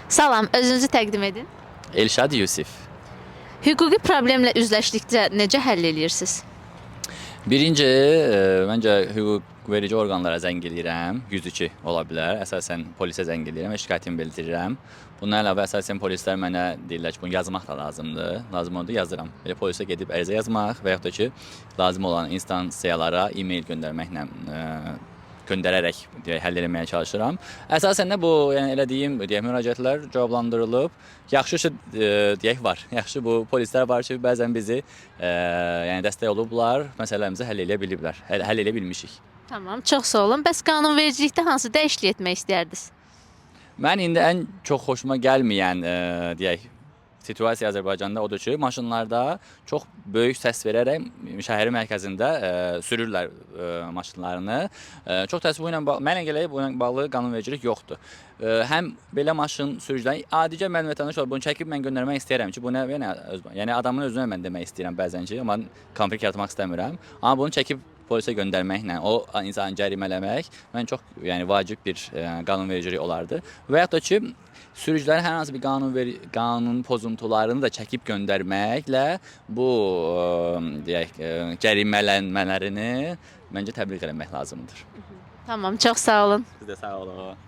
Salam, özünüzü təqdim edin. Elşad Yusif. Hüquqi problemlə üzləşdikcə necə həll edirsiniz? Birinci, məncə hüquq verici orqanlara zəng edirəm. 102 ola bilər. Əsasən polisə zəng edirəm və şikayətimi bildirirəm. Bundan əlavə əsasən polislər mənə deyirlər ki, bunu yazmaq da lazımdır. Lazım oldu yazıram. Belə polisə gedib ərizə yazmaq və yaxud da ki, lazım olan instansiyalara e-mail göndərməklə göndərərək deyək, həll etməyə çalışıram. Əsasən də bu, yəni elədiyim deyək, müraciətlər cavablandırılıb. Yaxşı ki, deyək var. Yaxşı bu polislər var ki, bəzən bizi yəni dəstək olublar, məsələlərimizi həll edə biliblər. Həll edə bilmişik. Tamam, çox sağ olun. Bəs qanunvericilikdə hansı dəyişiklik etmək istərdiniz? Mən indi ən çox xoşuma gəlməyən deyək situasiya Azərbaycanda odur ki, maşınlarda çox böyük səs verərək şəhərin mərkəzində sürürlər maşınlarını. Çox təəssüf ilə mənə gəlir bununla bağlı qanunvericilik yoxdur. Həm belə maşın sürücüləri adicə mən vətəndaş olaraq bunu çəkib mən göndərmək istəyirəm ki, bu nə yəni adamın özünə mən demək istəyirəm bəzən ki, amma konflikt yaratmaq istəmirəm. Amma bunu çəkib polisə göndərməklə o insanı cərimələmək mən çox yəni vacib bir qanunvericilik olardı. Və yaxud da ki, sürücülərin hər hansı bir qanun pozuntularını da çəkib göndərməklə bu deyək cərimələnmələrini məncə təbliğ etmək lazımdır. Tamam, çox sağ olun. Siz də sağ olun.